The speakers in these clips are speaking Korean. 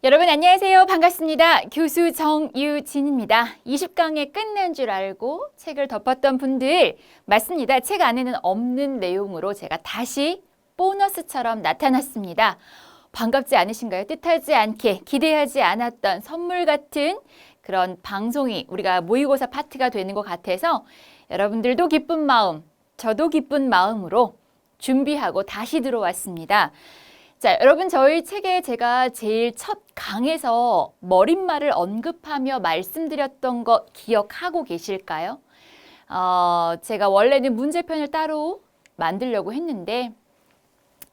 여러분 안녕하세요. 반갑습니다. 교수 정유진입니다. 20강에 끝난 줄 알고 책을 덮었던 분들 맞습니다. 책 안에는 없는 내용으로 제가 다시 보너스처럼 나타났습니다. 반갑지 않으신가요? 뜻하지 않게 기대하지 않았던 선물 같은 그런 방송이 우리가 모의고사 파트가 되는 것 같아서 여러분들도 기쁜 마음, 저도 기쁜 마음으로 준비하고 다시 들어왔습니다. 자, 여러분 저희 책에 제가 제일 첫 강에서 머릿말을 언급하며 말씀드렸던 거 기억하고 계실까요? 제가 원래는 문제편을 따로 만들려고 했는데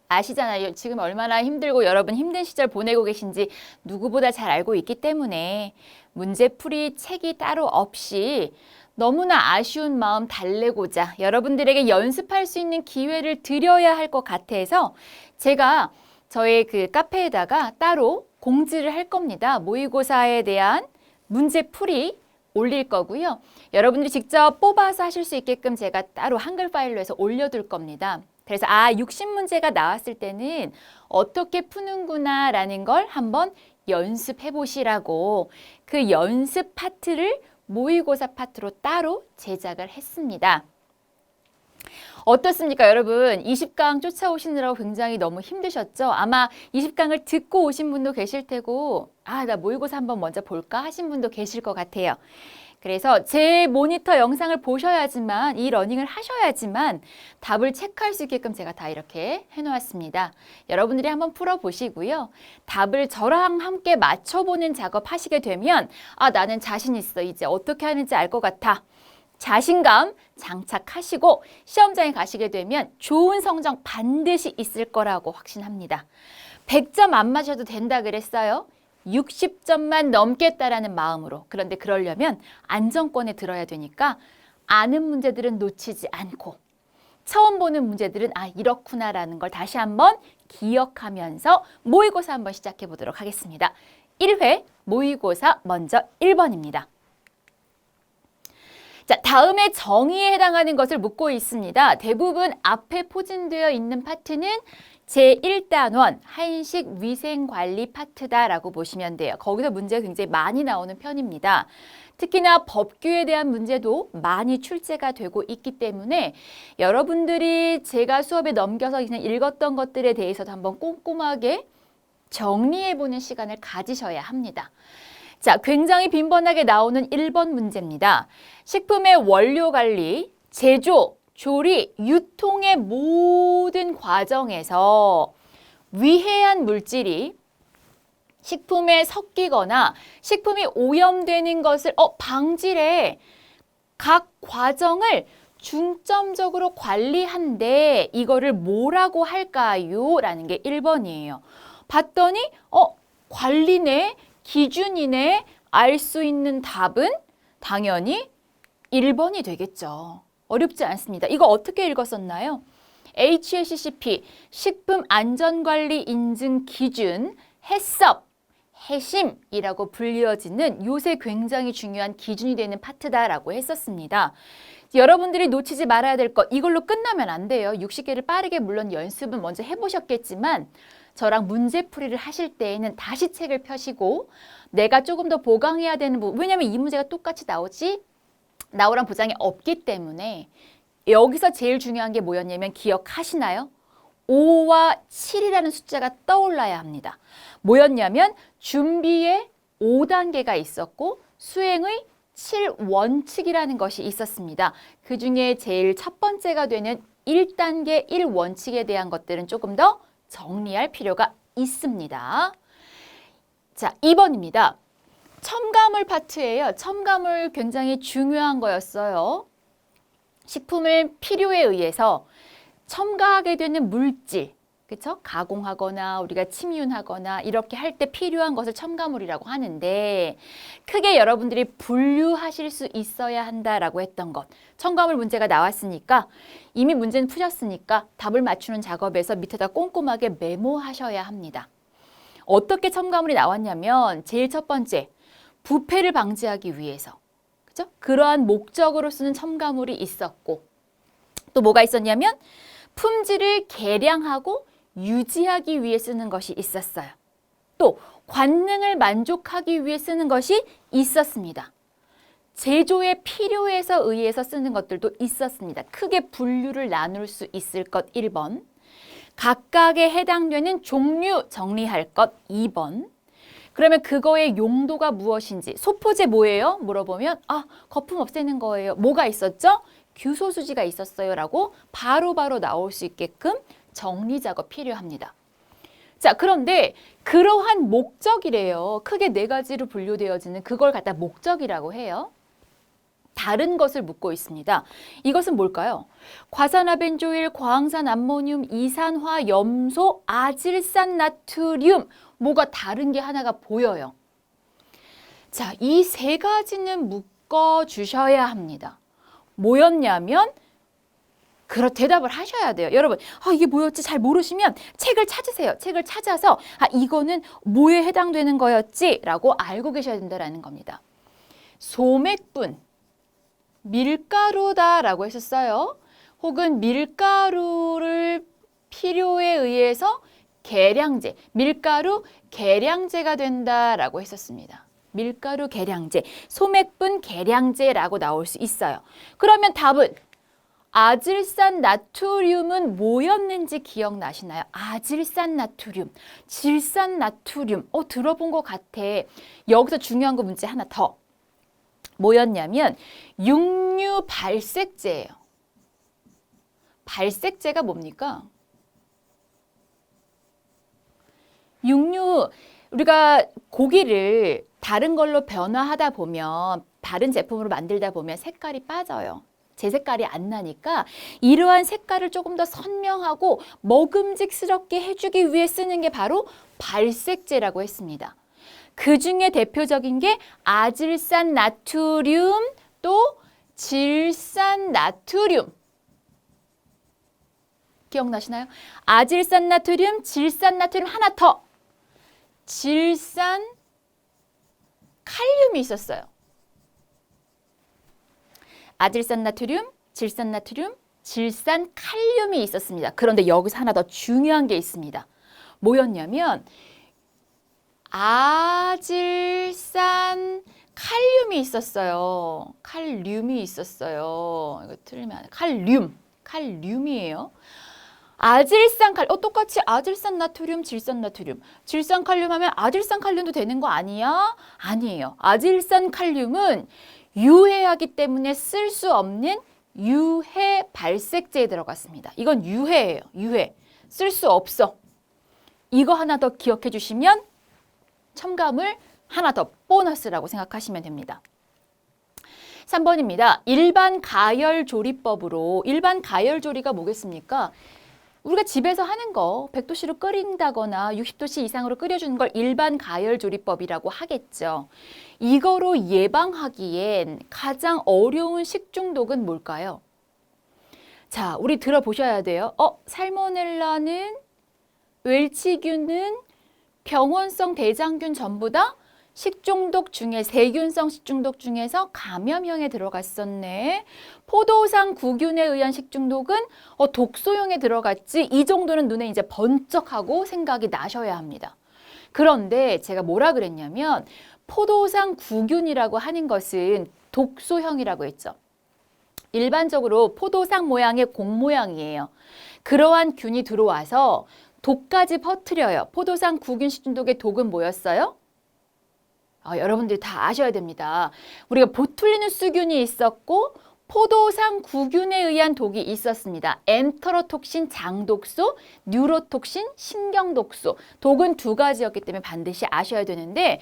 아시잖아요. 지금 얼마나 힘들고 여러분 힘든 시절 보내고 계신지 누구보다 잘 알고 있기 때문에 문제풀이 책이 따로 없이 너무나 아쉬운 마음 달래고자 여러분들에게 연습할 수 있는 기회를 드려야 할 것 같아서 제가 저의 그 카페에다가 따로 공지를 할 겁니다. 모의고사에 대한 문제풀이 올릴 거고요. 여러분들이 직접 뽑아서 하실 수 있게끔 제가 따로 한글 파일로 해서 올려둘 겁니다. 그래서 60문제가 나왔을 때는 어떻게 푸는구나 라는 걸 한번 연습해 보시라고 그 연습 파트를 모의고사 파트로 따로 제작을 했습니다. 어떻습니까, 여러분? 20강 쫓아오시느라고 굉장히 너무 힘드셨죠? 아마 20강을 듣고 오신 분도 계실 테고 나 모의고사 한번 먼저 볼까 하신 분도 계실 것 같아요. 그래서 제 모니터 영상을 보셔야지만 이 러닝을 하셔야지만 답을 체크할 수 있게끔 제가 다 이렇게 해놓았습니다. 여러분들이 한번 풀어보시고요. 답을 저랑 함께 맞춰보는 작업 하시게 되면 나는 자신 있어. 이제 어떻게 하는지 알 것 같아. 자신감 장착하시고 시험장에 가시게 되면 좋은 성적 반드시 있을 거라고 확신합니다. 100점 안 맞아도 된다 그랬어요. 60점만 넘겠다라는 마음으로. 그런데 그러려면 안정권에 들어야 되니까 아는 문제들은 놓치지 않고 처음 보는 문제들은 이렇구나라는 걸 다시 한번 기억하면서 모의고사 한번 시작해 보도록 하겠습니다. 1회 모의고사 먼저 1번입니다. 자, 다음에 정의에 해당하는 것을 묻고 있습니다. 대부분 앞에 포진되어 있는 파트는 제1단원 한식 위생관리 파트다라고 보시면 돼요. 거기서 문제가 굉장히 많이 나오는 편입니다. 특히나 법규에 대한 문제도 많이 출제가 되고 있기 때문에 여러분들이 제가 수업에 넘겨서 그냥 읽었던 것들에 대해서도 한번 꼼꼼하게 정리해보는 시간을 가지셔야 합니다. 자, 굉장히 빈번하게 나오는 1번 문제입니다. 식품의 원료 관리, 제조, 조리, 유통의 모든 과정에서 위해한 물질이 식품에 섞이거나 식품이 오염되는 것을 방지래. 각 과정을 중점적으로 관리한데 이거를 뭐라고 할까요? 라는 게 1번이에요. 봤더니 관리네, 기준이네, 알 수 있는 답은 당연히 1번이 되겠죠. 어렵지 않습니다. 이거 어떻게 읽었었나요? HACCP, 식품안전관리 인증 기준, 해썹, 해심이라고 불리어지는 요새 굉장히 중요한 기준이 되는 파트다라고 했었습니다. 여러분들이 놓치지 말아야 될 것, 이걸로 끝나면 안 돼요. 60개를 빠르게 물론 연습은 먼저 해보셨겠지만 저랑 문제풀이를 하실 때에는 다시 책을 펴시고 내가 조금 더 보강해야 되는 부분, 왜냐하면 이 문제가 똑같이 나오란 보장이 없기 때문에 여기서 제일 중요한 게 뭐였냐면 기억하시나요? 5와 7이라는 숫자가 떠올라야 합니다. 뭐였냐면 준비에 5단계가 있었고 수행의 7원칙이라는 것이 있었습니다. 그 중에 제일 첫 번째가 되는 1단계 1원칙에 대한 것들은 조금 더 정리할 필요가 있습니다. 자, 2번입니다. 첨가물 파트예요. 첨가물 굉장히 중요한 거였어요. 식품을 필요에 의해서 첨가하게 되는 물질, 그렇죠? 가공하거나 우리가 침윤하거나 이렇게 할 때 필요한 것을 첨가물이라고 하는데 크게 여러분들이 분류하실 수 있어야 한다라고 했던 것. 첨가물 문제가 나왔으니까 이미 문제는 푸셨으니까 답을 맞추는 작업에서 밑에다 꼼꼼하게 메모하셔야 합니다. 어떻게 첨가물이 나왔냐면 제일 첫 번째, 부패를 방지하기 위해서. 그죠? 그러한 목적으로 쓰는 첨가물이 있었고 또 뭐가 있었냐면 품질을 개량하고 유지하기 위해 쓰는 것이 있었어요. 또 관능을 만족하기 위해 쓰는 것이 있었습니다. 제조에 필요해서 의해서 쓰는 것들도 있었습니다. 크게 분류를 나눌 수 있을 것 1번. 각각에 해당되는 종류 정리할 것 2번. 그러면 그거의 용도가 무엇인지. 소포제 뭐예요? 물어보면 거품 없애는 거예요. 뭐가 있었죠? 규소수지가 있었어요 라고 바로바로 나올 수 있게끔 정리 작업 필요합니다. 자, 그런데 그러한 목적이래요. 크게 4가지로 분류되어지는 그걸 갖다 목적이라고 해요. 다른 것을 묻고 있습니다. 이것은 뭘까요? 과산화벤조일, 과황산 암모늄, 이산화 염소, 아질산 나트륨. 뭐가 다른 게 하나가 보여요. 자, 이 3가지는 묶어 주셔야 합니다. 뭐였냐면 대답을 하셔야 돼요. 여러분, 이게 뭐였지? 잘 모르시면 책을 찾으세요. 책을 찾아서 이거는 뭐에 해당되는 거였지? 라고 알고 계셔야 된다는 겁니다. 소맥분, 밀가루다라고 했었어요. 혹은 밀가루를 필요에 의해서 계량제, 밀가루 계량제가 된다라고 했었습니다. 밀가루 계량제, 소맥분 계량제라고 나올 수 있어요. 그러면 답은 아질산 나트륨은 뭐였는지 기억나시나요? 아질산 나트륨, 질산 나트륨. 들어본 것 같아. 여기서 중요한 거 문제 하나 더. 뭐였냐면 육류 발색제예요. 발색제가 뭡니까? 육류, 우리가 고기를 다른 걸로 변화하다 보면, 다른 제품으로 만들다 보면 색깔이 빠져요. 제 색깔이 안 나니까 이러한 색깔을 조금 더 선명하고 먹음직스럽게 해주기 위해 쓰는 게 바로 발색제라고 했습니다. 그 중에 대표적인 게 아질산 나트륨, 또 질산 나트륨. 기억나시나요? 아질산 나트륨, 질산 나트륨, 하나 더. 질산 칼륨이 있었어요. 아질산 나트륨, 질산 나트륨, 질산 칼륨이 있었습니다. 그런데 여기서 하나 더 중요한 게 있습니다. 뭐였냐면 아질산 칼륨이 있었어요. 칼륨이 있었어요. 이거 틀리면 안 돼. 칼륨이에요. 아질산 칼륨, 똑같이 아질산 나트륨, 질산 나트륨. 질산 칼륨 하면 아질산 칼륨도 되는 거 아니야? 아니에요. 아질산 칼륨은 유해하기 때문에 쓸 수 없는 유해 발색제에 들어갔습니다. 이건 유해예요. 유해. 쓸 수 없어. 이거 하나 더 기억해 주시면 첨가물 하나 더 보너스라고 생각하시면 됩니다. 3번입니다. 일반 가열 조리법으로, 일반 가열 조리가 뭐겠습니까? 우리가 집에서 하는 거 100도씨로 끓인다거나 60도씨 이상으로 끓여주는 걸 일반 가열 조리법이라고 하겠죠. 이거로 예방하기엔 가장 어려운 식중독은 뭘까요? 자, 우리 들어보셔야 돼요. 살모넬라는, 웰치균은, 병원성 대장균 전부 다 식중독 중에, 세균성 식중독 중에서 감염형에 들어갔었네. 포도상 구균에 의한 식중독은 독소형에 들어갔지. 이 정도는 눈에 이제 번쩍하고 생각이 나셔야 합니다. 그런데 제가 뭐라 그랬냐면 포도상 구균이라고 하는 것은 독소형이라고 했죠. 일반적으로 포도상 모양의 공 모양이에요. 그러한 균이 들어와서 독까지 퍼뜨려요. 포도상 구균 식중독의 독은 뭐였어요? 여러분들이 다 아셔야 됩니다. 우리가 보툴리누스균이 있었고 포도상 구균에 의한 독이 있었습니다. 엔테로톡신 장독소, 뉴로톡신 신경독소. 독은 2가지였기 때문에 반드시 아셔야 되는데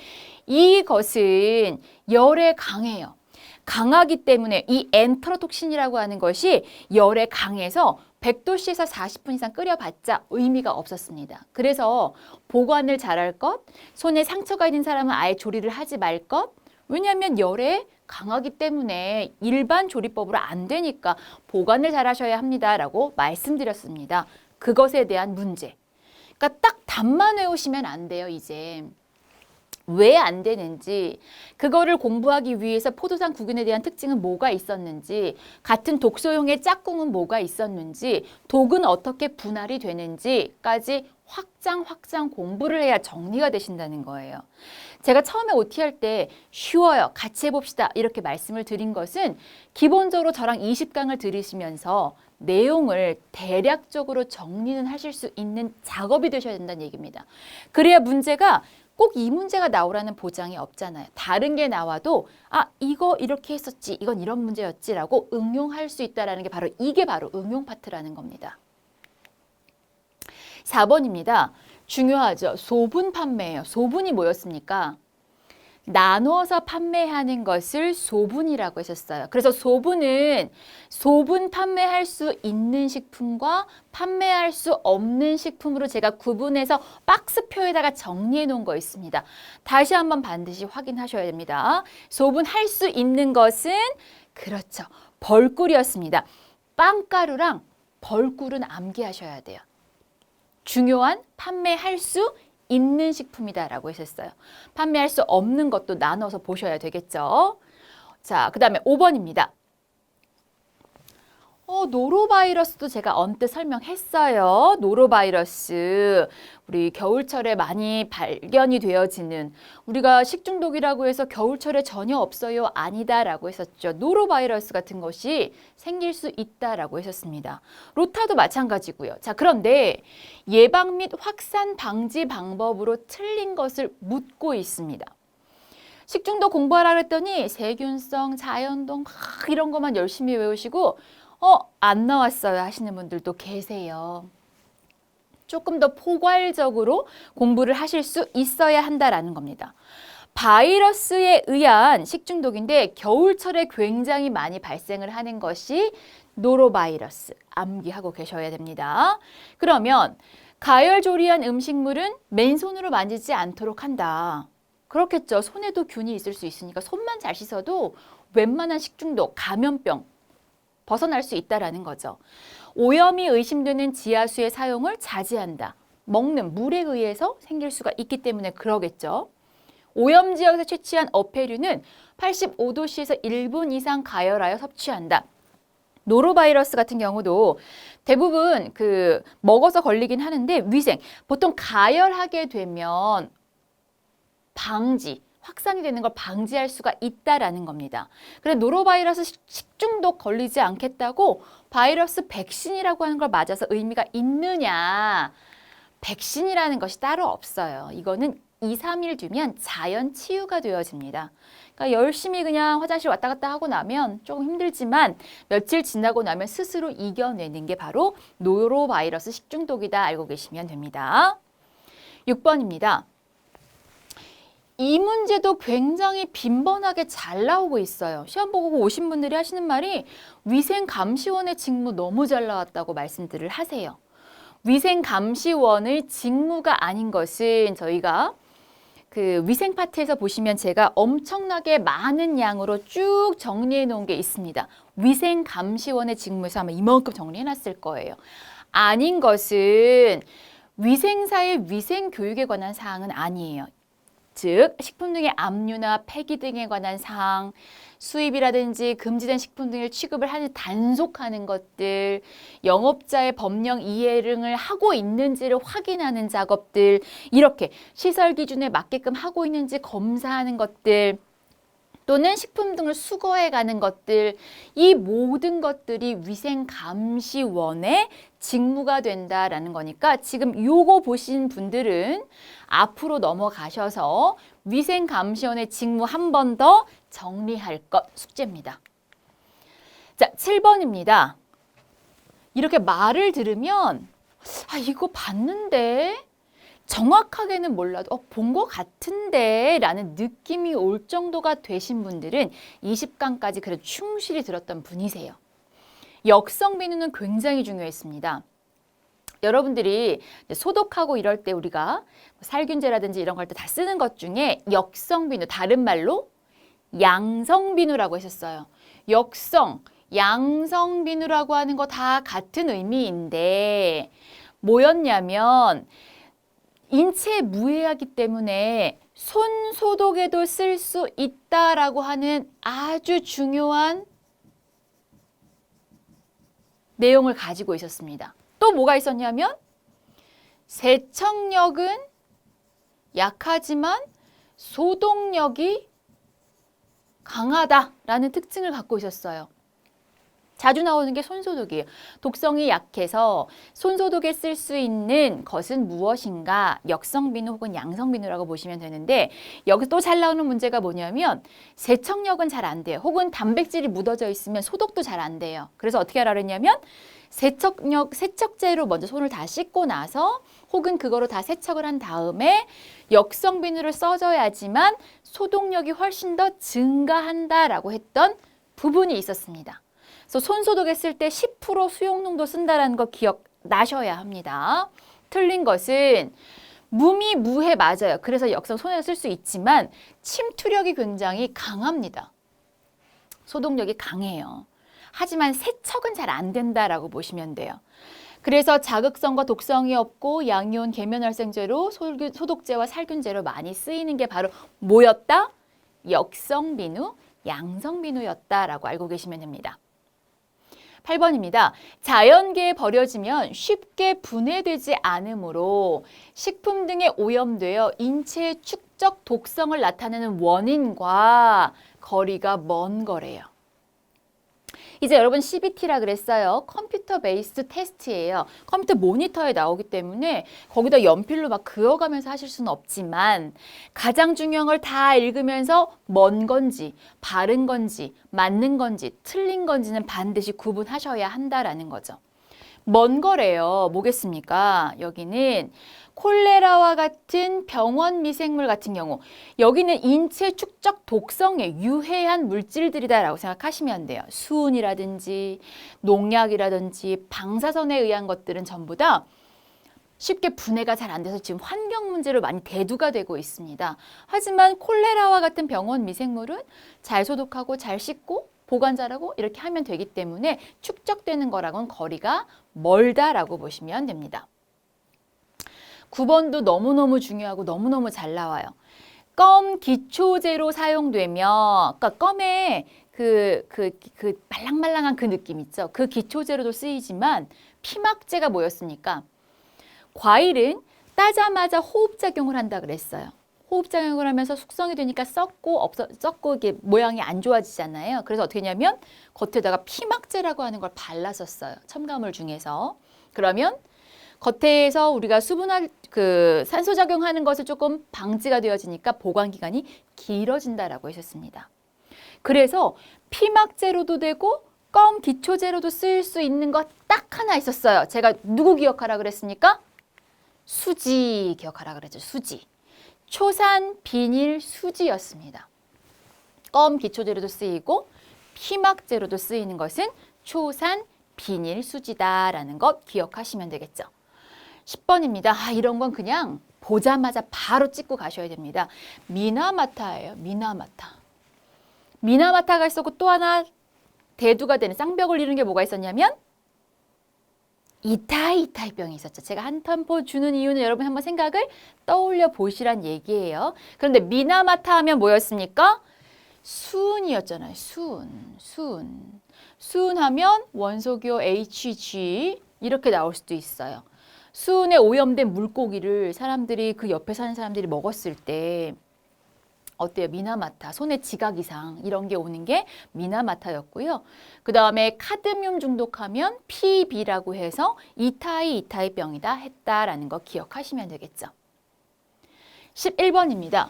이것은 열에 강해요. 강하기 때문에 이 엔테로톡신이라고 하는 것이 열에 강해서 100도씨에서 40분 이상 끓여봤자 의미가 없었습니다. 그래서 보관을 잘할 것, 손에 상처가 있는 사람은 아예 조리를 하지 말 것. 왜냐하면 열에 강하기 때문에 일반 조리법으로 안 되니까 보관을 잘 하셔야 합니다라고 말씀드렸습니다. 그것에 대한 문제. 그러니까 딱 답만 외우시면 안 돼요, 이제. 왜 안 되는지, 그거를 공부하기 위해서 포도당 구균에 대한 특징은 뭐가 있었는지, 같은 독소형의 짝꿍은 뭐가 있었는지, 독은 어떻게 분할이 되는지까지 확장 공부를 해야 정리가 되신다는 거예요. 제가 처음에 OT 할 때 쉬워요, 같이 해봅시다 이렇게 말씀을 드린 것은 기본적으로 저랑 20강을 들으시면서 내용을 대략적으로 정리는 하실 수 있는 작업이 되셔야 된다는 얘기입니다. 그래야 문제가 꼭 이 문제가 나오라는 보장이 없잖아요. 다른 게 나와도 이거 이렇게 했었지, 이건 이런 문제였지라고 응용할 수 있다는 게 이게 바로 응용 파트라는 겁니다. 4번입니다. 중요하죠. 소분 판매예요. 소분이 뭐였습니까? 나눠서 판매하는 것을 소분이라고 하셨어요. 그래서 소분은 소분 판매할 수 있는 식품과 판매할 수 없는 식품으로 제가 구분해서 박스표에다가 정리해 놓은 거 있습니다. 다시 한번 반드시 확인하셔야 됩니다. 소분할 수 있는 것은 그렇죠. 벌꿀이었습니다. 빵가루랑 벌꿀은 암기하셔야 돼요. 중요한 판매할 수 있는 식품이다라고 하셨어요. 판매할 수 없는 것도 나눠서 보셔야 되겠죠. 자, 그 다음에 5번입니다. 노로바이러스도 제가 언뜻 설명했어요. 노로바이러스, 우리 겨울철에 많이 발견이 되어지는, 우리가 식중독이라고 해서 겨울철에 전혀 없어요, 아니다라고 했었죠. 노로바이러스 같은 것이 생길 수 있다라고 하셨습니다. 로타도 마찬가지고요. 자, 그런데 예방 및 확산 방지 방법으로 틀린 것을 묻고 있습니다. 식중독 공부하라 그랬더니 세균성, 자연독 이런 것만 열심히 외우시고 안 나왔어요 하시는 분들도 계세요. 조금 더 포괄적으로 공부를 하실 수 있어야 한다라는 겁니다. 바이러스에 의한 식중독인데 겨울철에 굉장히 많이 발생을 하는 것이 노로바이러스, 암기하고 계셔야 됩니다. 그러면 가열조리한 음식물은 맨손으로 만지지 않도록 한다. 그렇겠죠. 손에도 균이 있을 수 있으니까 손만 잘 씻어도 웬만한 식중독, 감염병 벗어날 수 있다라는 거죠. 오염이 의심되는 지하수의 사용을 자제한다. 먹는 물에 의해서 생길 수가 있기 때문에 그러겠죠. 오염 지역에서 채취한 어패류는 85도씨에서 1분 이상 가열하여 섭취한다. 노로바이러스 같은 경우도 대부분 먹어서 걸리긴 하는데 위생, 보통 가열하게 되면 확산이 되는 걸 방지할 수가 있다라는 겁니다. 그래서 노로바이러스 식중독 걸리지 않겠다고 바이러스 백신이라고 하는 걸 맞아서 의미가 있느냐? 백신이라는 것이 따로 없어요. 이거는 2, 3일 뒤면 자연 치유가 되어집니다. 그러니까 열심히 그냥 화장실 왔다 갔다 하고 나면 조금 힘들지만 며칠 지나고 나면 스스로 이겨내는 게 바로 노로바이러스 식중독이다 알고 계시면 됩니다. 6번입니다. 이 문제도 굉장히 빈번하게 잘 나오고 있어요. 시험 보고 오신 분들이 하시는 말이 위생감시원의 직무 너무 잘 나왔다고 말씀들을 하세요. 위생감시원의 직무가 아닌 것은 저희가 위생 파트에서 보시면 제가 엄청나게 많은 양으로 쭉 정리해 놓은 게 있습니다. 위생감시원의 직무에서 아마 이만큼 정리해 놨을 거예요. 아닌 것은 위생사의 위생교육에 관한 사항은 아니에요. 즉 식품 등의 압류나 폐기 등에 관한 사항, 수입이라든지 금지된 식품 등을 취급을 하는 단속하는 것들, 영업자의 법령 이해를 하고 있는지를 확인하는 작업들, 이렇게 시설 기준에 맞게끔 하고 있는지 검사하는 것들, 또는 식품 등을 수거해가는 것들, 이 모든 것들이 위생감시원의 직무가 된다라는 거니까 지금 요거 보신 분들은 앞으로 넘어가셔서 위생감시원의 직무 한 번 더 정리할 것 숙제입니다. 자, 7번입니다. 이렇게 말을 들으면 이거 봤는데 정확하게는 몰라도 본 것 같은데 라는 느낌이 올 정도가 되신 분들은 20강까지 그래도 충실히 들었던 분이세요. 역성 비누는 굉장히 중요했습니다. 여러분들이 소독하고 이럴 때 우리가 살균제라든지 이런 거 할 때 다 쓰는 것 중에 역성 비누, 다른 말로 양성 비누라고 하셨어요. 역성, 양성 비누라고 하는 거 다 같은 의미인데 뭐였냐면 인체에 무해하기 때문에 손 소독에도 쓸 수 있다라고 하는 아주 중요한 내용을 가지고 있었습니다. 또 뭐가 있었냐면 세척력은 약하지만 소독력이 강하다라는 특징을 갖고 있었어요. 자주 나오는 게 손소독이에요. 독성이 약해서 손소독에 쓸 수 있는 것은 무엇인가? 역성비누 혹은 양성비누라고 보시면 되는데 여기서 또 잘 나오는 문제가 뭐냐면 세척력은 잘 안 돼요. 혹은 단백질이 묻어져 있으면 소독도 잘 안 돼요. 그래서 어떻게 하라 그랬냐면 세척제로 먼저 손을 다 씻고 나서 혹은 그거로 다 세척을 한 다음에 역성비누를 써줘야지만 소독력이 훨씬 더 증가한다라고 했던 부분이 있었습니다. 그래서 손소독했을 때 10% 수용농도 쓴다는 거 기억나셔야 합니다. 틀린 것은 무해 맞아요. 그래서 역성 손에 쓸 수 있지만 침투력이 굉장히 강합니다. 소독력이 강해요. 하지만 세척은 잘 안 된다라고 보시면 돼요. 그래서 자극성과 독성이 없고 양이온 계면활성제로 소독제와 살균제로 많이 쓰이는 게 바로 뭐였다? 역성비누, 양성비누였다라고 알고 계시면 됩니다. 8번입니다. 자연계에 버려지면 쉽게 분해되지 않으므로 식품 등에 오염되어 인체의 축적 독성을 나타내는 원인과 거리가 먼 거래요. 이제 여러분 CBT라 그랬어요. 컴퓨터 베이스드 테스트예요. 컴퓨터 모니터에 나오기 때문에 거기다 연필로 막 그어가면서 하실 수는 없지만 가장 중요한 걸 다 읽으면서 먼 건지 바른 건지 맞는 건지 틀린 건지는 반드시 구분하셔야 한다라는 거죠. 먼 거래요. 뭐겠습니까? 여기는 콜레라와 같은 병원 미생물 같은 경우 여기는 인체 축적 독성에 유해한 물질들이다라고 생각하시면 돼요. 수은이라든지 농약이라든지 방사선에 의한 것들은 전부 다 쉽게 분해가 잘 안 돼서 지금 환경 문제로 많이 대두가 되고 있습니다. 하지만 콜레라와 같은 병원 미생물은 잘 소독하고 잘 씻고 보관 잘하고 이렇게 하면 되기 때문에 축적되는 거랑은 거리가 멀다라고 보시면 됩니다. 9번도 너무너무 중요하고 너무너무 잘 나와요. 껌 기초제로 사용되며, 그러니까 껌에 그 말랑말랑한 그 느낌 있죠. 그 기초제로도 쓰이지만 피막제가 뭐였습니까? 과일은 따자마자 호흡작용을 한다 그랬어요. 호흡작용을 하면서 숙성이 되니까 썩고 이게 모양이 안 좋아지잖아요. 그래서 어떻게 했냐면 겉에다가 피막제라고 하는 걸 발랐었어요. 첨가물 중에서. 그러면 겉에서 우리가 산소작용하는 것을 조금 방지가 되어지니까 보관기간이 길어진다라고 하셨습니다. 그래서 피막제로도 되고 껌 기초제로도 쓸 수 있는 것 딱 하나 있었어요. 제가 누구 기억하라 그랬습니까? 수지 기억하라 그랬죠. 수지. 초산 비닐 수지였습니다. 껌 기초제로도 쓰이고 피막제로도 쓰이는 것은 초산 비닐 수지다라는 것 기억하시면 되겠죠. 10번입니다. 이런 건 그냥 보자마자 바로 찍고 가셔야 됩니다. 미나마타예요. 미나마타. 미나마타가 있었고 또 하나 대두가 되는 쌍벽을 이루는 게 뭐가 있었냐면 이타이병이 있었죠. 제가 한 템포 주는 이유는 여러분 한번 생각을 떠올려 보시란 얘기예요. 그런데 미나마타 하면 뭐였습니까? 수은이었잖아요. 수은. 수은하면 원소기호 HG 이렇게 나올 수도 있어요. 수은에 오염된 물고기를 사람들이 그 옆에 사는 사람들이 먹었을 때 어때요? 미나마타, 손에 지각 이상 이런 게 오는 게 미나마타였고요. 그 다음에 카드뮴 중독하면 PB라고 해서 이타이병이다 했다라는 거 기억하시면 되겠죠. 11번입니다.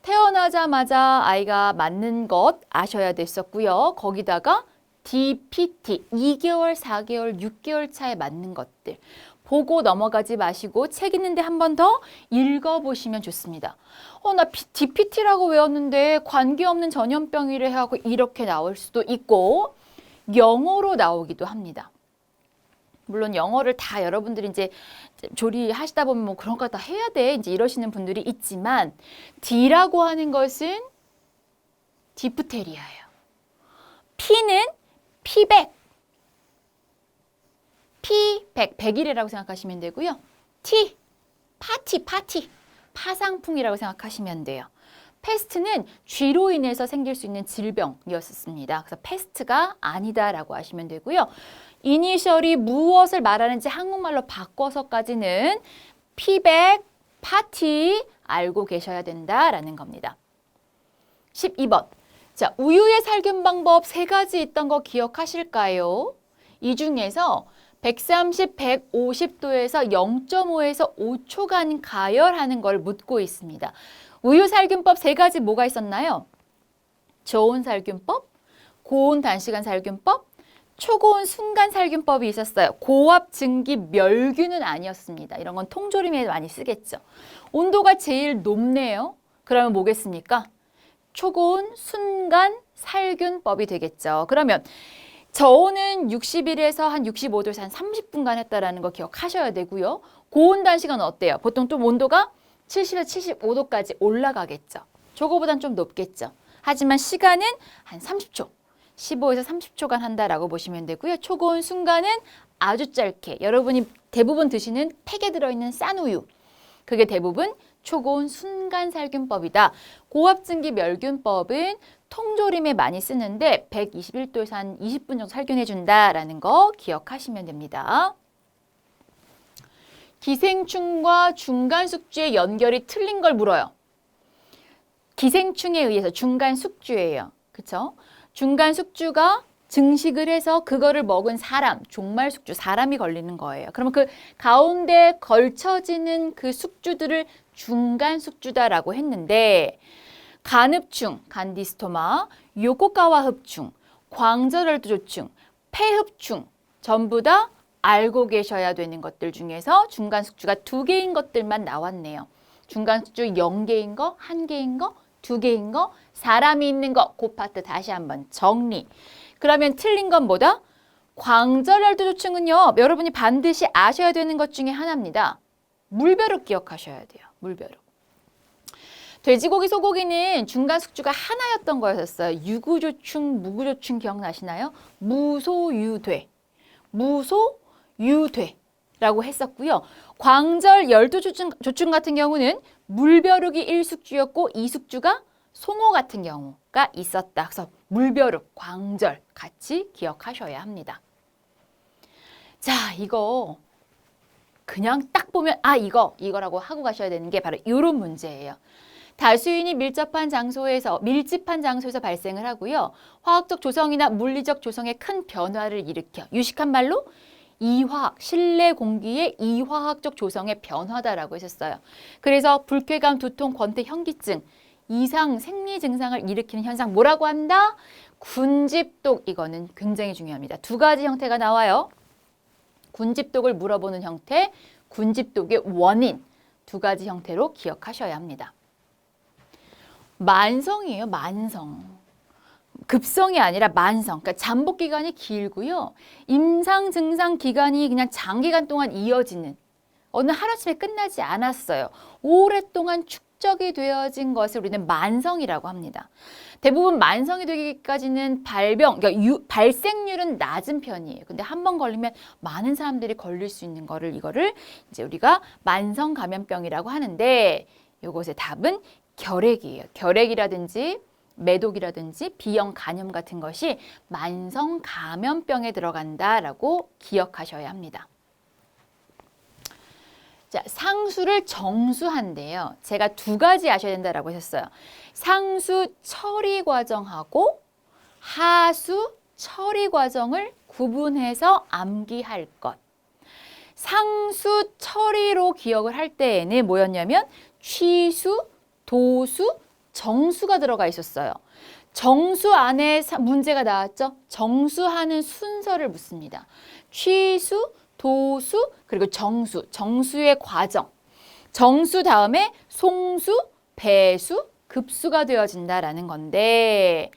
태어나자마자 아이가 맞는 것 아셔야 됐었고요. 거기다가 DPT 2개월, 4개월, 6개월 차에 맞는 것들 보고 넘어가지 마시고 책 있는데 한 번 더 읽어보시면 좋습니다. 나 DPT라고 외웠는데 관계없는 전염병이래 하고 이렇게 나올 수도 있고 영어로 나오기도 합니다. 물론 영어를 다 여러분들이 이제 조리하시다 보면 뭐 그런 거 다 해야 돼 이제 이러시는 분들이 있지만 D라고 하는 것은 디프테리아예요. P는 피백, 백일이라고 생각하시면 되고요. T, 파티. 파상풍이라고 생각하시면 돼요. 패스트는 쥐로 인해서 생길 수 있는 질병이었습니다. 그래서 패스트가 아니다라고 하시면 되고요. 이니셜이 무엇을 말하는지 한국말로 바꿔서까지는 피백, 파티 알고 계셔야 된다라는 겁니다. 12번. 자, 우유의 살균 방법 3가지 있던 거 기억하실까요? 이 중에서 130, 150도에서 0.5에서 5초간 가열하는 걸 묻고 있습니다. 우유 살균법 3가지 뭐가 있었나요? 저온 살균법, 고온 단시간 살균법, 초고온 순간 살균법이 있었어요. 고압 증기 멸균은 아니었습니다. 이런 건 통조림에 많이 쓰겠죠. 온도가 제일 높네요. 그러면 뭐겠습니까? 초고온 순간 살균법이 되겠죠. 그러면 저온은 61에서 한 65도에서 한 30분간 했다라는 거 기억하셔야 되고요. 고온 단시간은 어때요? 보통 좀 온도가 70에서 75도까지 올라가겠죠. 저거보단 좀 높겠죠. 하지만 시간은 한 30초, 15에서 30초간 한다라고 보시면 되고요. 초고온 순간은 아주 짧게, 여러분이 대부분 드시는 팩에 들어있는 싼 우유, 그게 대부분 초고온 순간 살균법이다. 고압증기 멸균법은 통조림에 많이 쓰는데 121도에서 한 20분 정도 살균해준다라는 거 기억하시면 됩니다. 기생충과 중간 숙주의 연결이 틀린 걸 물어요. 기생충에 의해서 중간 숙주예요. 그쵸? 중간 숙주가 증식을 해서 그거를 먹은 사람, 종말 숙주, 사람이 걸리는 거예요. 그러면 그 가운데 걸쳐지는 그 숙주들을 중간 숙주다라고 했는데 간흡충, 간디스토마, 요코카와 흡충, 광절혈도조충, 폐흡충 전부 다 알고 계셔야 되는 것들 중에서 중간 숙주가 2개인 것들만 나왔네요. 중간 숙주 0개인 거, 1개인 거, 2개인 거, 사람이 있는 거, 그 파트 다시 한번 정리. 그러면 틀린 건 뭐다? 광절혈도조충은요, 여러분이 반드시 아셔야 되는 것 중에 하나입니다. 물벼룩 기억하셔야 돼요. 물벼룩. 돼지고기, 소고기는 중간 숙주가 하나였던 거였어요. 유구조충, 무구조충 기억나시나요? 무소유돼. 무소유돼라고 했었고요. 광절 열도조충 같은 경우는 물벼룩이 1숙주였고 2숙주가 송어 같은 경우가 있었다. 그래서 물벼룩, 광절 같이 기억하셔야 합니다. 자, 이거 그냥 딱 보면 이거라고 하고 가셔야 되는 게 바로 이런 문제예요. 다수인이 밀집한 장소에서 발생을 하고요. 화학적 조성이나 물리적 조성에 큰 변화를 일으켜 유식한 말로 이화학, 실내 공기의 이화학적 조성의 변화다라고 했었어요. 그래서 불쾌감, 두통, 권태, 현기증, 이상 생리 증상을 일으키는 현상 뭐라고 한다? 군집독. 이거는 굉장히 중요합니다. 2가지 형태가 나와요. 군집독을 물어보는 형태, 군집독의 원인 2가지 형태로 기억하셔야 합니다. 만성이에요. 만성. 급성이 아니라 만성. 그러니까 잠복 기간이 길고요. 임상 증상 기간이 그냥 장기간 동안 이어지는, 어느 하루아침에 끝나지 않았어요. 오랫동안 축적이 되어진 것을 우리는 만성이라고 합니다. 대부분 만성이 되기까지는 그러니까 발생률은 낮은 편이에요. 근데 한 번 걸리면 많은 사람들이 걸릴 수 있는 이거를 이제 우리가 만성 감염병이라고 하는데, 이것의 답은 결핵이에요. 결핵이라든지 매독이라든지 B형 간염 같은 것이 만성 감염병에 들어간다라고 기억하셔야 합니다. 자, 상수를 정수한대요. 제가 2가지 아셔야 된다라고 하셨어요. 상수 처리 과정하고 하수 처리 과정을 구분해서 암기할 것. 상수 처리로 기억을 할 때에는 뭐였냐면 취수, 도수, 정수가 들어가 있었어요. 정수 안에 문제가 나왔죠? 정수하는 순서를 묻습니다. 취수, 도수, 그리고 정수, 정수의 과정. 정수 다음에 송수, 배수, 급수가 되어진다라는 건데,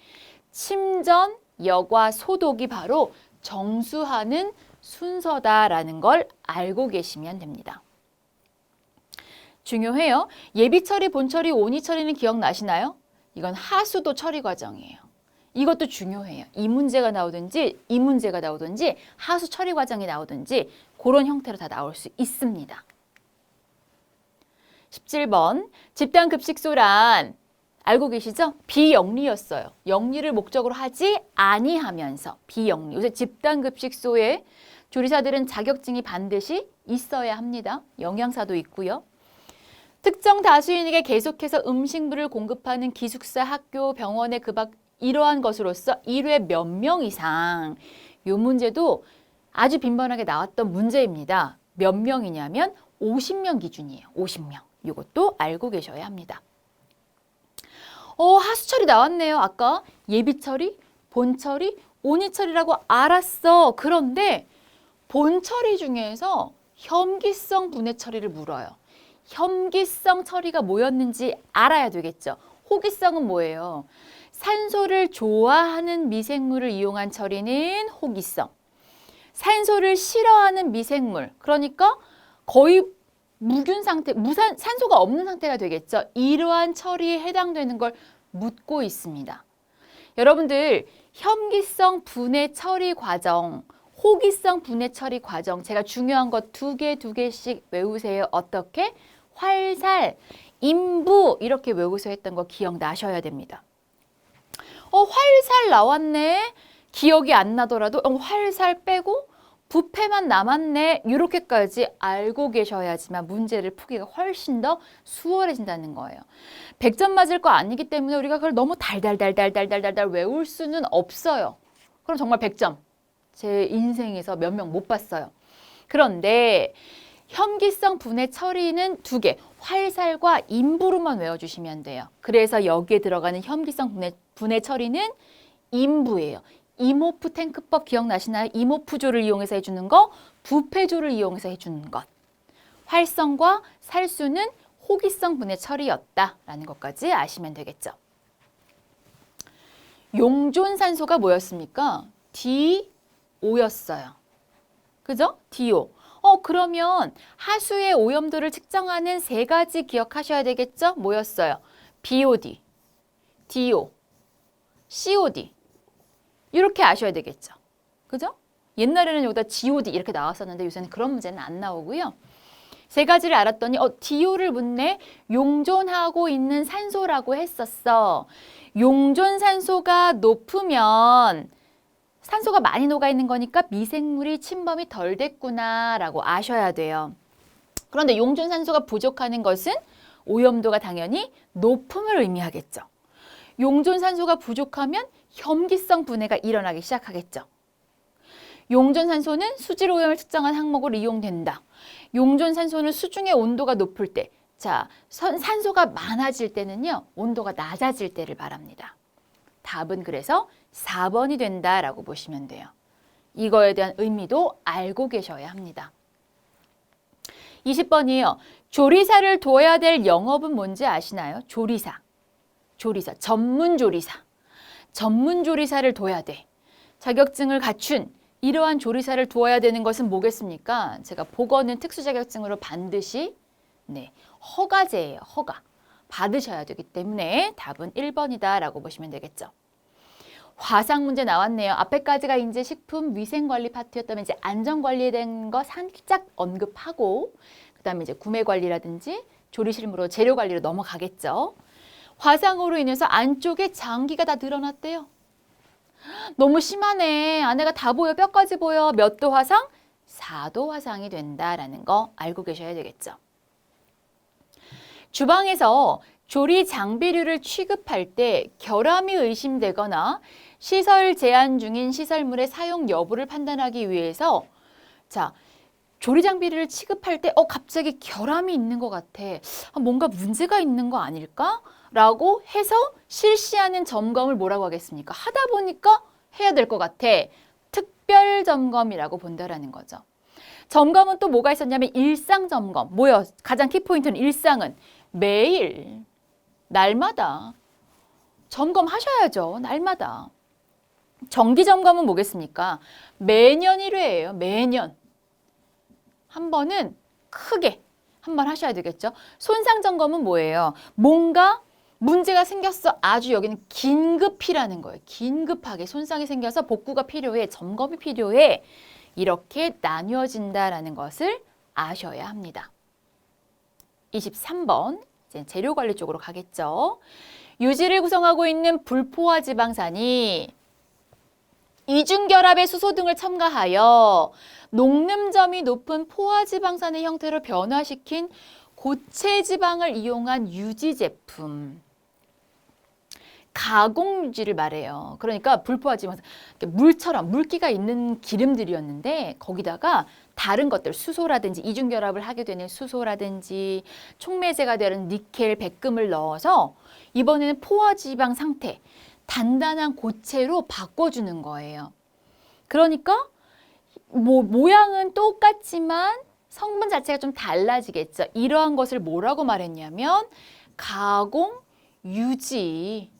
침전, 여과, 소독이 바로 정수하는 순서다라는 걸 알고 계시면 됩니다. 중요해요. 예비처리, 본처리, 온위처리는 기억나시나요? 이건 하수도 처리 과정이에요. 이것도 중요해요. 이 문제가 나오든지 하수 처리 과정이 나오든지 그런 형태로 다 나올 수 있습니다. 17번 집단급식소란 알고 계시죠? 비영리였어요. 영리를 목적으로 하지 아니하면서 비영리. 요새 집단급식소에 조리사들은 자격증이 반드시 있어야 합니다. 영양사도 있고요. 특정 다수인에게 계속해서 음식물을 공급하는 기숙사, 학교, 병원의 그 밖 이러한 것으로서 1회 몇 명 이상. 이 문제도 아주 빈번하게 나왔던 문제입니다. 몇 명이냐면 50명 기준이에요. 50명. 이것도 알고 계셔야 합니다. 하수처리 나왔네요. 아까 예비처리, 본처리, 온이처리라고 알았어. 그런데 본처리 중에서 혐기성 분해 처리를 물어요. 혐기성 처리가 뭐였는지 알아야 되겠죠. 호기성은 뭐예요? 산소를 좋아하는 미생물을 이용한 처리는 호기성. 산소를 싫어하는 미생물, 그러니까 거의 무균 상태, 산소가 없는 상태가 되겠죠. 이러한 처리에 해당되는 걸 묻고 있습니다. 여러분들 혐기성 분해 처리 과정, 호기성 분해 처리 과정 제가 중요한 거 두 개씩 외우세요. 어떻게? 활살, 인부 이렇게 외우서 했던 거 기억나셔야 됩니다. 활살 나왔네. 기억이 안 나더라도 활살 빼고 부패만 남았네. 이렇게까지 알고 계셔야지만 문제를 풀기가 훨씬 더 수월해진다는 거예요. 100점 맞을 거 아니기 때문에 우리가 그걸 너무 달달달달달달달 외울 수는 없어요. 그럼 정말 100점. 제 인생에서 몇 명 못 봤어요. 그런데 혐기성 분해 처리는 2개, 활살과 인부로만 외워주시면 돼요. 그래서 여기에 들어가는 혐기성 분해 처리는 인부예요. 이모프 탱크법 기억나시나요? 이모프조를 이용해서 해주는 거, 부패조를 이용해서 해주는 것. 활성과 살수는 호기성 분해 처리였다라는 것까지 아시면 되겠죠. 용존산소가 뭐였습니까? DO였어요. 그죠? DO. 그러면 하수의 오염도를 측정하는 3가지 기억하셔야 되겠죠? 뭐였어요? BOD, DO, COD. 이렇게 아셔야 되겠죠. 그죠? 옛날에는 여기다 GOD 이렇게 나왔었는데 요새는 그런 문제는 안 나오고요. 3가지를 알았더니 DO를 묻네. 용존하고 있는 산소라고 했었어. 용존산소가 높으면 산소가 많이 녹아있는 거니까 미생물이 침범이 덜 됐구나라고 아셔야 돼요. 그런데 용존산소가 부족하는 것은 오염도가 당연히 높음을 의미하겠죠. 용존산소가 부족하면 혐기성 분해가 일어나기 시작하겠죠. 용존산소는 수질 오염을 측정한 항목으로 이용된다. 용존산소는 수중의 온도가 높을 때, 산소가 많아질 때는요, 온도가 낮아질 때를 말합니다. 답은 그래서 4번이 된다라고 보시면 돼요. 이거에 대한 의미도 알고 계셔야 합니다. 20번이에요. 조리사를 둬야 될 영업은 뭔지 아시나요? 조리사, 전문조리사. 전문조리사를 둬야 돼. 자격증을 갖춘 이러한 조리사를 두어야 되는 것은 뭐겠습니까? 제가 보건은 특수자격증으로 반드시 허가제예요. 허가. 받으셔야 되기 때문에 답은 1번이다라고 보시면 되겠죠. 화상 문제 나왔네요. 앞에까지가 이제 식품위생관리 파트였다면 이제 안전관리에 대한 거 살짝 언급하고 그다음에 이제 구매관리라든지 조리실무로 재료관리로 넘어가겠죠. 화상으로 인해서 안쪽에 장기가 다 늘어났대요. 너무 심하네. 안에가 다 보여. 뼈까지 보여. 몇 도 화상? 4도 화상이 된다라는 거 알고 계셔야 되겠죠. 주방에서 조리 장비류를 취급할 때 결함이 의심되거나 시설 제한 중인 시설물의 사용 여부를 판단하기 위해서 조리 장비를 취급할 때 갑자기 결함이 있는 것 같아. 뭔가 문제가 있는 거 아닐까? 라고 해서 실시하는 점검을 뭐라고 하겠습니까? 하다 보니까 해야 될 것 같아. 특별 점검이라고 본다라는 거죠. 점검은 또 뭐가 있었냐면 일상 점검. 뭐요? 가장 키포인트는 일상은 매일, 날마다 점검하셔야죠. 날마다. 정기 점검은 뭐겠습니까? 매년 1회예요. 매년. 한 번은 크게 한 번 하셔야 되겠죠. 손상 점검은 뭐예요? 뭔가 문제가 생겼어. 아주 여기는 긴급이라는 거예요. 긴급하게 손상이 생겨서 복구가 필요해. 점검이 필요해. 이렇게 나뉘어진다라는 것을 아셔야 합니다. 23번, 이제 재료 관리 쪽으로 가겠죠. 유지를 구성하고 있는 불포화 지방산이 이중결합의 수소 등을 첨가하여 녹름점이 높은 포화 지방산의 형태로 변화시킨 고체 지방을 이용한 유지 제품. 가공 유지를 말해요. 그러니까 불포화 지방산, 물처럼 물기가 있는 기름들이었는데 거기다가 다른 것들, 수소라든지 이중결합을 하게 되는 수소라든지 촉매제가 되는 니켈, 백금을 넣어서 이번에는 포화 지방 상태, 단단한 고체로 바꿔주는 거예요. 그러니까 모양은 똑같지만 성분 자체가 좀 달라지겠죠. 이러한 것을 뭐라고 말했냐면 가공 유지,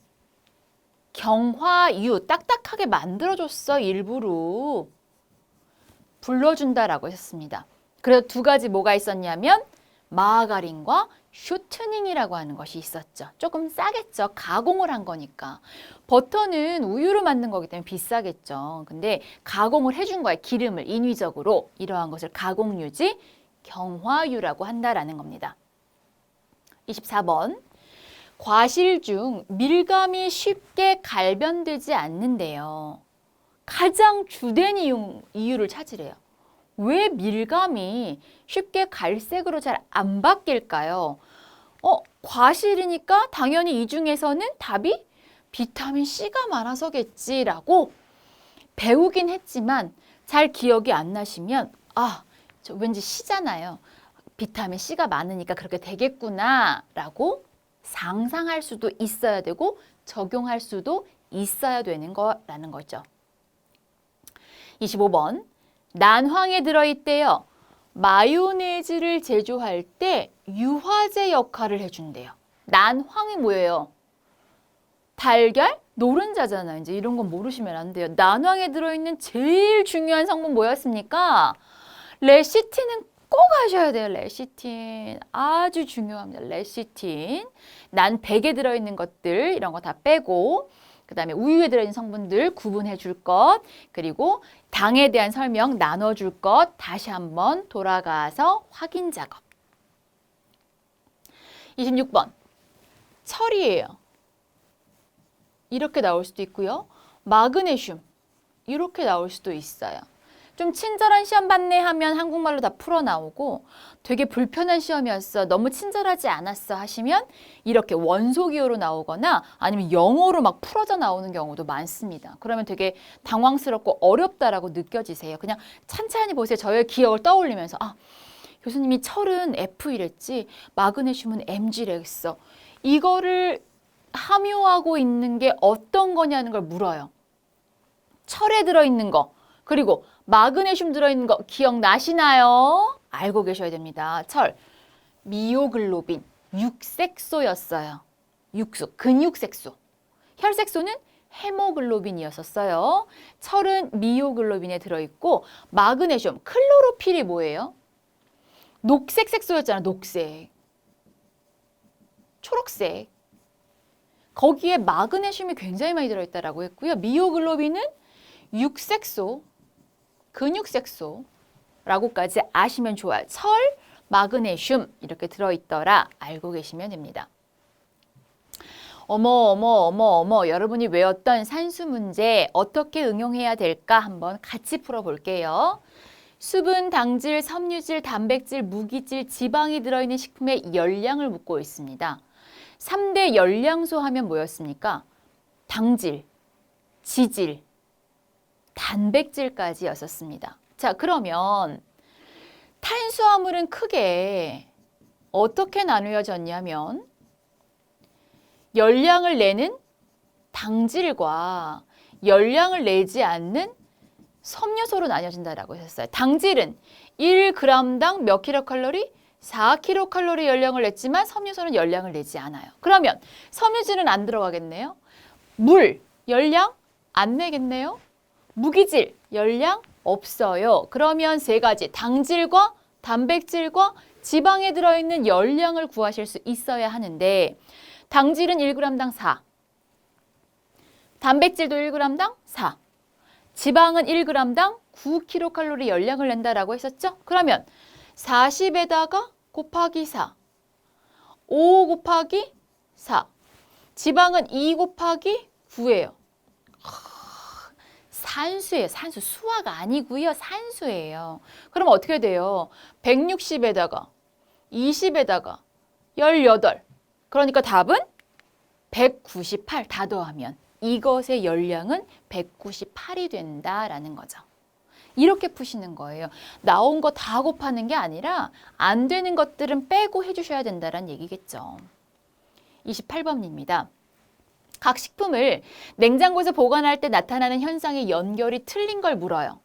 경화유, 딱딱하게 만들어줬어. 일부러 불러준다라고 했습니다. 그래서 두 가지 뭐가 있었냐면 마가린과 쇼트닝이라고 하는 것이 있었죠. 조금 싸겠죠. 가공을 한 거니까. 버터는 우유로 만든 거기 때문에 비싸겠죠. 근데 가공을 해준 거예요. 기름을 인위적으로. 이러한 것을 가공유지, 경화유라고 한다라는 겁니다. 24번. 과실 중 밀감이 쉽게 갈변되지 않는데요. 가장 주된 이유를 찾으래요. 왜 밀감이 쉽게 갈색으로 잘 안 바뀔까요? 과실이니까 당연히 이 중에서는 답이 비타민 C가 많아서겠지라고 배우긴 했지만 잘 기억이 안 나시면 저 왠지 C잖아요. 비타민 C가 많으니까 그렇게 되겠구나라고 상상할 수도 있어야 되고 적용할 수도 있어야 되는 거라는 거죠. 25번. 난황에 들어있대요. 마요네즈를 제조할 때 유화제 역할을 해준대요. 난황이 뭐예요? 달걀? 노른자잖아요. 이제 이런 건 모르시면 안 돼요. 난황에 들어있는 제일 중요한 성분 뭐였습니까? 레시틴은 꼭 하셔야 돼요. 레시틴. 아주 중요합니다. 레시틴. 난백에 들어있는 것들 이런 거 다 빼고 그 다음에 우유에 들어있는 성분들 구분해 줄 것, 그리고 당에 대한 설명 나눠줄 것 다시 한번 돌아가서 확인 작업. 26번. 철이에요. 이렇게 나올 수도 있고요. 마그네슘. 이렇게 나올 수도 있어요. 좀 친절한 시험 봤네 하면 한국말로 다 풀어 나오고 되게 불편한 시험이었어, 너무 친절하지 않았어 하시면 이렇게 원소기호로 나오거나 아니면 영어로 막 풀어져 나오는 경우도 많습니다. 그러면 되게 당황스럽고 어렵다라고 느껴지세요. 그냥 찬찬히 보세요. 저의 기억을 떠올리면서 교수님이 철은 F1랬지 마그네슘은 Mg랬어. 이거를 함유하고 있는 게 어떤 거냐는 걸 물어요. 철에 들어있는 거 그리고 마그네슘 들어있는 거 기억나시나요? 알고 계셔야 됩니다. 철, 미오글로빈, 육색소였어요. 육수, 근육색소. 혈색소는 헤모글로빈이었어요. 철은 미오글로빈에 들어있고 마그네슘, 클로로필이 뭐예요? 녹색 색소였잖아, 녹색. 초록색. 거기에 마그네슘이 굉장히 많이 들어있다라고 했고요. 미오글로빈은 육색소, 근육색소라고까지 아시면 좋아요. 철, 마그네슘 이렇게 들어있더라 알고 계시면 됩니다. 어머 여러분이 외웠던 산수 문제 어떻게 응용해야 될까 한번 같이 풀어볼게요. 수분, 당질, 섬유질, 단백질, 무기질, 지방이 들어있는 식품의 열량을 묻고 있습니다. 3대 열량소 하면 뭐였습니까? 당질, 지질, 단백질까지였었습니다. 자, 그러면 탄수화물은 크게 어떻게 나누어졌냐면 열량을 내는 당질과 열량을 내지 않는 섬유소로 나뉘어진다라고 했어요. 당질은 1g당 몇 킬로칼로리? 4kcal 열량을 냈지만 섬유소는 열량을 내지 않아요. 그러면 섬유질은 안 들어가겠네요. 물, 열량 안 내겠네요. 무기질, 열량 없어요. 그러면 세 가지, 당질과 단백질과 지방에 들어있는 열량을 구하실 수 있어야 하는데 당질은 1g당 4, 단백질도 1g당 4, 지방은 1g당 9kcal 열량을 낸다라고 했었죠? 그러면 40에다가 곱하기 4, 5 곱하기 4. 지방은 2 곱하기 9예요. 산수예요. 산수. 수화가 아니고요. 산수예요. 그럼 어떻게 돼요? 160에다가 20에다가 18. 그러니까 답은 198 다 더하면 이것의 열량은 198이 된다라는 거죠. 이렇게 푸시는 거예요. 나온 거 다 곱하는 게 아니라 안 되는 것들은 빼고 해주셔야 된다는 얘기겠죠. 28번입니다. 각 식품을 냉장고에서 보관할 때 나타나는 현상의 연결이 틀린 걸 물어요.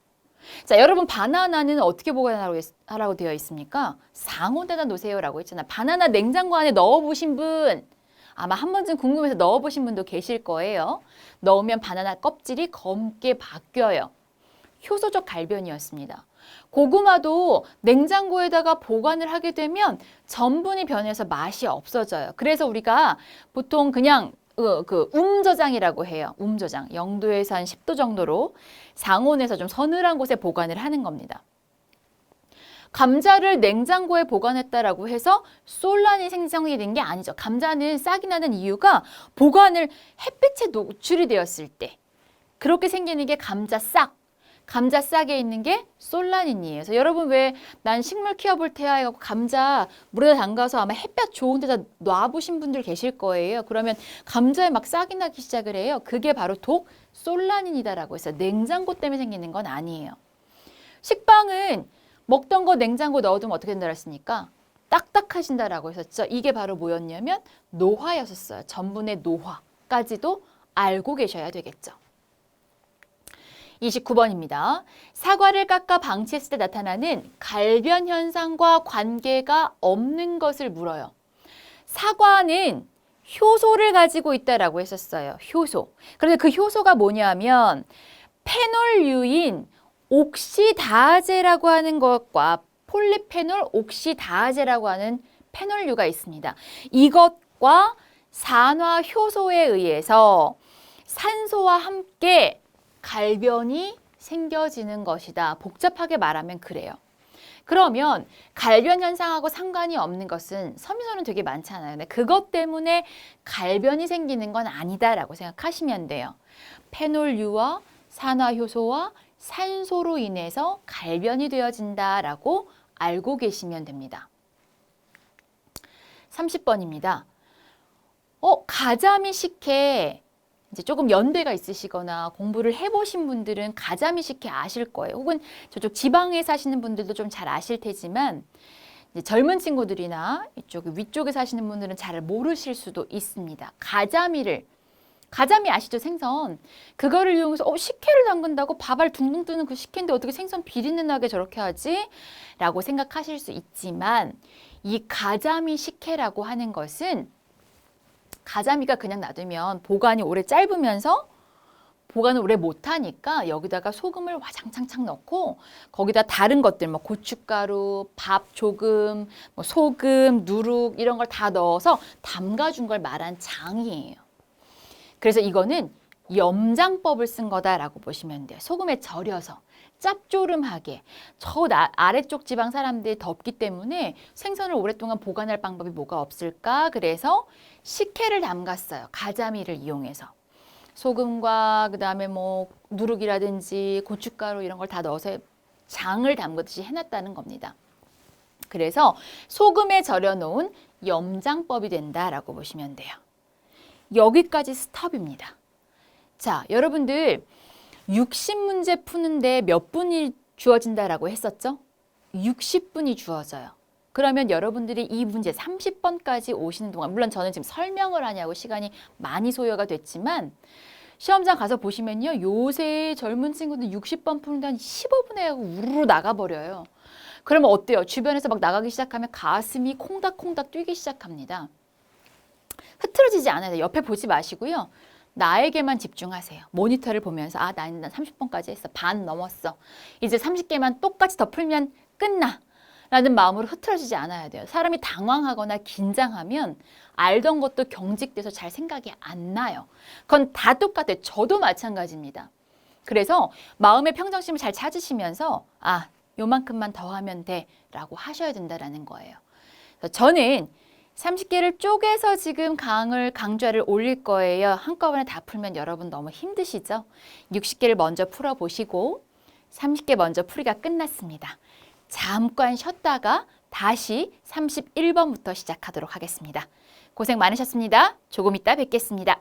자, 여러분 바나나는 어떻게 보관하라고 되어 있습니까? 상온에다 놓으세요라고 했잖아. 바나나 냉장고 안에 넣어보신 분 아마 한 번쯤 궁금해서 넣어보신 분도 계실 거예요. 넣으면 바나나 껍질이 검게 바뀌어요. 효소적 갈변이었습니다. 고구마도 냉장고에다가 보관을 하게 되면 전분이 변해서 맛이 없어져요. 그래서 우리가 보통 그냥 저장이라고 해요. 저장. 0도에서 한 10도 정도로 상온에서 좀 서늘한 곳에 보관을 하는 겁니다. 감자를 냉장고에 보관했다라고 해서 솔란이 생성이 된 게 아니죠. 감자는 싹이 나는 이유가 보관을 햇빛에 노출이 되었을 때 그렇게 생기는 게 감자싹. 감자싹에 있는 게 솔라닌이에요. 그래서 여러분 왜 난 식물 키워볼 테야 해갖고 감자 물에다 담가서 아마 햇볕 좋은 데다 놔보신 분들 계실 거예요. 그러면 감자에 막 싹이 나기 시작을 해요. 그게 바로 독 솔라닌이다라고 해서 냉장고 때문에 생기는 건 아니에요. 식빵은 먹던 거 냉장고 넣어두면 어떻게 된다 했습니까? 딱딱해진다라고 했었죠. 이게 바로 뭐였냐면 노화였었어요. 전분의 노화까지도 알고 계셔야 되겠죠. 29번입니다. 사과를 깎아 방치했을 때 나타나는 갈변 현상과 관계가 없는 것을 물어요. 사과는 효소를 가지고 있다라고 했었어요. 효소. 그런데 그 효소가 뭐냐면 페놀류인 옥시다제라고 하는 것과 폴리페놀 옥시다제라고 하는 페놀류가 있습니다. 이것과 산화 효소에 의해서 산소와 함께 갈변이 생겨지는 것이다. 복잡하게 말하면 그래요. 그러면 갈변 현상하고 상관이 없는 것은 섬유소는 되게 많잖아요. 근데 그것 때문에 갈변이 생기는 건 아니다라고 생각하시면 돼요. 페놀류와 산화효소와 산소로 인해서 갈변이 되어진다라고 알고 계시면 됩니다. 30번입니다. 가자미 식혜 이제 조금 연배가 있으시거나 공부를 해보신 분들은 가자미 식혜 아실 거예요. 혹은 저쪽 지방에 사시는 분들도 좀 잘 아실 테지만 이제 젊은 친구들이나 이쪽 위쪽에 사시는 분들은 잘 모르실 수도 있습니다. 가자미 아시죠? 생선. 그거를 이용해서 식혜를 담근다고 밥알 둥둥 뜨는 그 식혜인데 어떻게 생선 비린내 나게 저렇게 하지? 라고 생각하실 수 있지만 이 가자미 식혜라고 하는 것은 가자미가 그냥 놔두면 보관이 오래 짧으면서 보관을 오래 못하니까 여기다가 소금을 와장창창 넣고 거기다 다른 것들 뭐 고춧가루, 밥 조금, 뭐 소금, 누룩 이런 걸 다 넣어서 담가준 걸 말한 장이에요. 그래서 이거는 염장법을 쓴 거다라고 보시면 돼요. 소금에 절여서 짭조름하게. 아래쪽 지방 사람들이 덥기 때문에 생선을 오랫동안 보관할 방법이 뭐가 없을까? 그래서 식혜를 담갔어요. 가자미를 이용해서. 소금과 그다음에 뭐 누룩이라든지 고춧가루 이런 걸 다 넣어서 장을 담그듯이 해놨다는 겁니다. 그래서 소금에 절여 놓은 염장법이 된다라고 보시면 돼요. 여기까지 스톱입니다. 자, 여러분들 60문제 푸는데 몇 분이 주어진다라고 했었죠? 60분이 주어져요. 그러면 여러분들이 이 문제 30번까지 오시는 동안 물론 저는 지금 설명을 하냐고 시간이 많이 소요가 됐지만 시험장 가서 보시면요. 요새 젊은 친구들 60번 푸는데 한 15분에 하고 우르르 나가버려요. 그러면 어때요? 주변에서 막 나가기 시작하면 가슴이 콩닥콩닥 뛰기 시작합니다. 흐트러지지 않아야 돼요. 옆에 보지 마시고요. 나에게만 집중하세요. 모니터를 보면서 난 30번까지 했어. 반 넘었어. 이제 30개만 똑같이 더 풀면 끝나. 라는 마음으로 흐트러지지 않아야 돼요. 사람이 당황하거나 긴장하면 알던 것도 경직돼서 잘 생각이 안 나요. 그건 다 똑같아요. 저도 마찬가지입니다. 그래서 마음의 평정심을 잘 찾으시면서 요만큼만 더 하면 돼 라고 하셔야 된다는 거예요. 그래서 저는 30개를 쪼개서 지금 강좌를 올릴 거예요. 한꺼번에 다 풀면 여러분 너무 힘드시죠? 60개를 먼저 풀어보시고 30개 먼저 풀이가 끝났습니다. 잠깐 쉬었다가 다시 31번부터 시작하도록 하겠습니다. 고생 많으셨습니다. 조금 이따 뵙겠습니다.